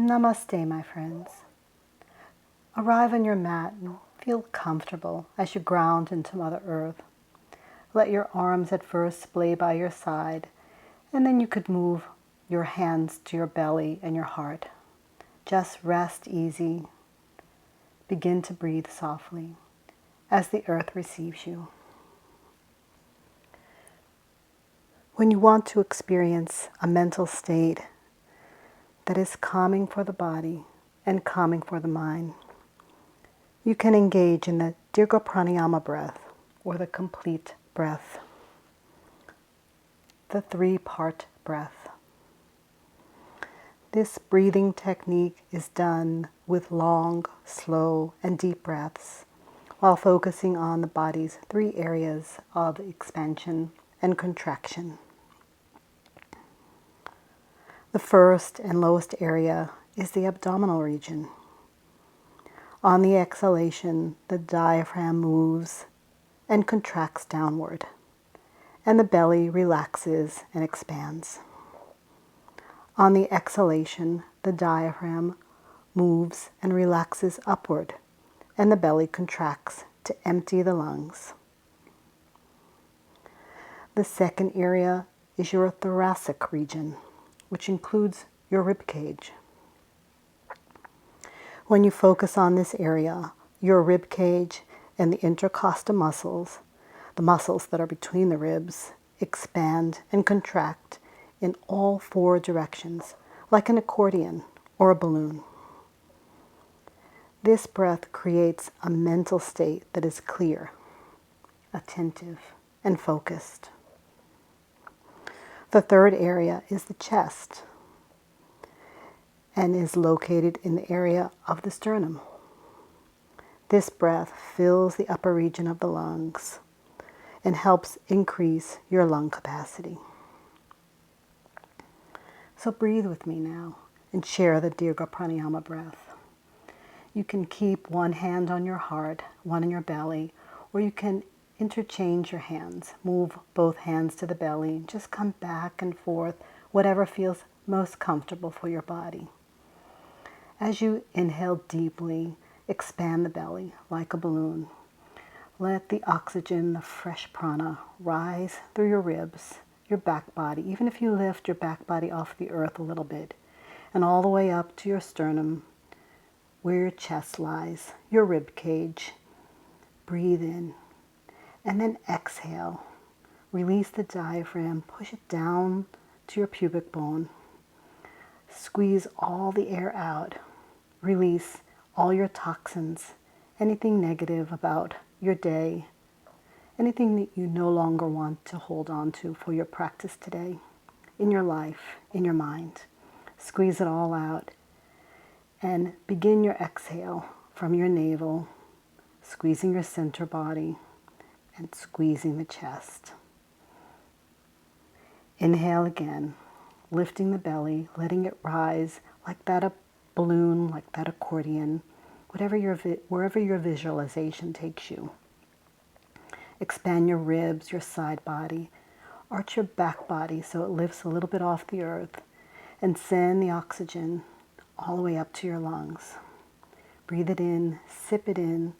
Namaste, my friends. Arrive on your mat and feel comfortable as you ground into Mother Earth. Let your arms at first splay by your side, and then you could move your hands to your belly and your heart. Just rest easy. Begin to breathe softly as the earth receives you. When you want to experience a mental state that is calming for the body and calming for the mind, you can engage in the Dirgha Pranayama breath, or the complete breath, the 3-part breath. This breathing technique is done with long, slow, and deep breaths while focusing on the body's 3 areas of expansion and contraction. The first and lowest area is the abdominal region. On the exhalation, the diaphragm moves and contracts downward, and the belly relaxes and expands. On the exhalation, the diaphragm moves and relaxes upward, and the belly contracts to empty the lungs. The second area is your thoracic region, which includes your rib cage. When you focus on this area, your rib cage and the intercostal muscles, the muscles that are between the ribs, expand and contract in all 4 directions, like an accordion or a balloon. This breath creates a mental state that is clear, attentive, and focused. The third area is the chest and is located in the area of the sternum. This breath fills the upper region of the lungs and helps increase your lung capacity. So breathe with me now and share the Dirgha Pranayama breath. You can keep one hand on your heart, one in your belly, or you can interchange your hands. Move both hands to the belly. Just come back and forth, whatever feels most comfortable for your body. As you inhale deeply, expand the belly like a balloon. Let the oxygen, the fresh prana, rise through your ribs, your back body, even if you lift your back body off the earth a little bit, and all the way up to your sternum, where your chest lies, your rib cage. Breathe in, and then exhale. Release the diaphragm, push it down to your pubic bone. Squeeze all the air out. Release all your toxins, anything negative about your day, anything that you no longer want to hold on to for your practice today, in your life, in your mind. Squeeze it all out and begin your exhale from your navel, squeezing your center body and squeezing the chest. Inhale again, lifting the belly, letting it rise like that a balloon, like that accordion, wherever your visualization takes you. Expand your ribs, your side body, arch your back body so it lifts a little bit off the earth, and send the oxygen all the way up to your lungs. Breathe it in, sip it in,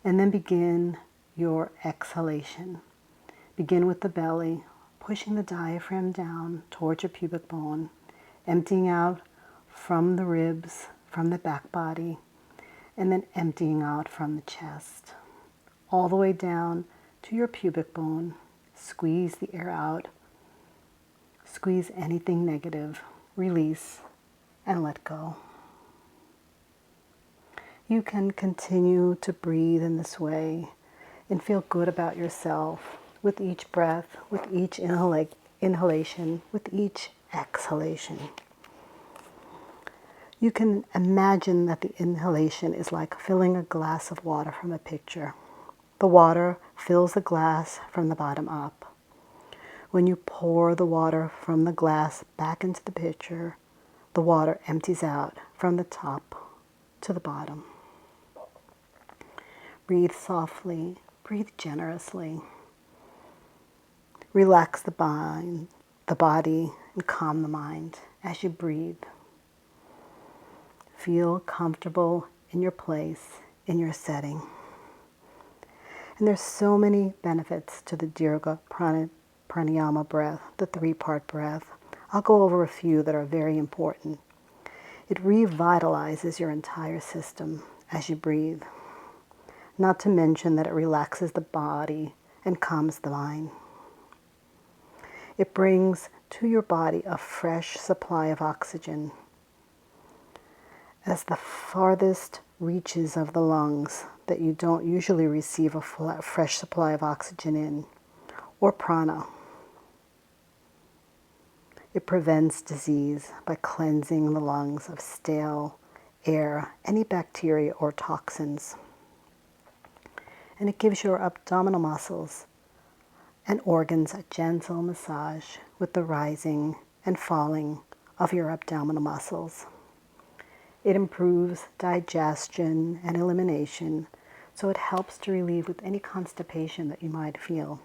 and then begin your exhalation. Begin with the belly, pushing the diaphragm down towards your pubic bone, emptying out from the ribs, from the back body, and then emptying out from the chest. All the way down to your pubic bone. Squeeze the air out. Squeeze anything negative. Release and let go. You can continue to breathe in this way and feel good about yourself with each breath, with each inhalation, with each exhalation. You can imagine that the inhalation is like filling a glass of water from a pitcher. The water fills the glass from the bottom up. When you pour the water from the glass back into the pitcher, the water empties out from the top to the bottom. Breathe softly, breathe generously. Relax the body, and calm the mind as you breathe. feel comfortable in your place, in your setting. And there's so many benefits to the Dirgha Pranayama breath, the three-part breath. I'll go over a few that are very important. It revitalizes your entire system as you breathe. Not to mention that it relaxes the body and calms the mind. It brings to your body a fresh supply of oxygen. As the farthest reaches of the lungs that you don't usually receive a fresh supply of oxygen in, or prana. It prevents disease by cleansing the lungs of stale air, any bacteria or toxins. And it gives your abdominal muscles and organs a gentle massage with the rising and falling of your abdominal muscles. It improves digestion and elimination, so it helps to relieve with any constipation that you might feel.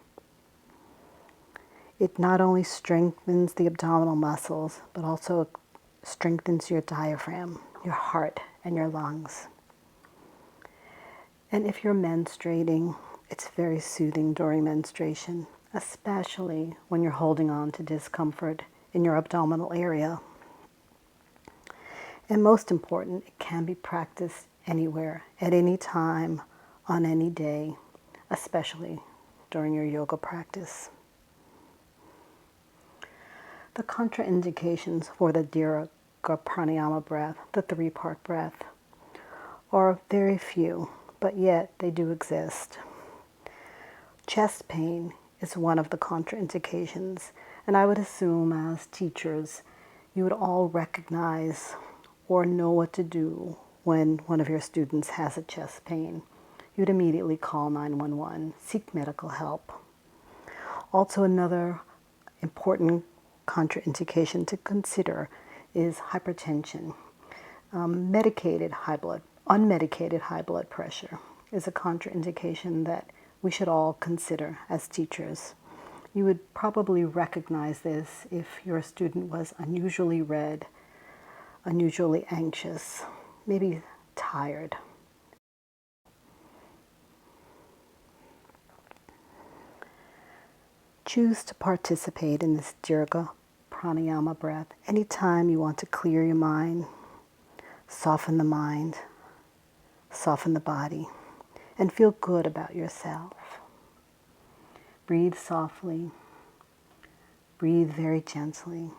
It not only strengthens the abdominal muscles, but also strengthens your diaphragm, your heart, and your lungs. And if you're menstruating, it's very soothing during menstruation, especially when you're holding on to discomfort in your abdominal area. And most important, it can be practiced anywhere, at any time, on any day, especially during your yoga practice. The contraindications for the Dirgha Pranayama breath, the three-part breath, are very few, but yet they do exist. Chest pain is one of the contraindications, and I would assume as teachers you would all recognize or know what to do when one of your students has a chest pain. You'd immediately call 911, seek medical help. Also, another important contraindication to consider is hypertension. Unmedicated high blood pressure is a contraindication that we should all consider as teachers. You would probably recognize this if your student was unusually red, unusually anxious, maybe tired. Choose to participate in this Dirgha Pranayama breath anytime you want to clear your mind, soften the mind, soften the body, and feel good about yourself. Breathe softly, breathe very gently.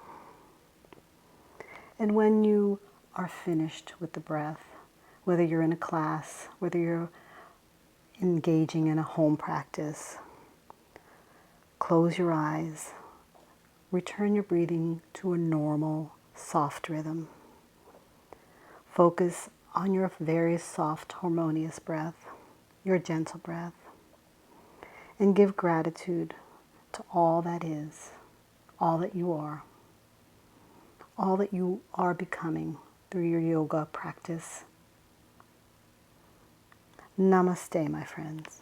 And when you are finished with the breath, whether you're in a class, whether you're engaging in a home practice, close your eyes, return your breathing to a normal, soft rhythm. Focus on your very soft, harmonious breath, your gentle breath, and give gratitude to all that is, all that you are becoming through your yoga practice. Namaste, my friends.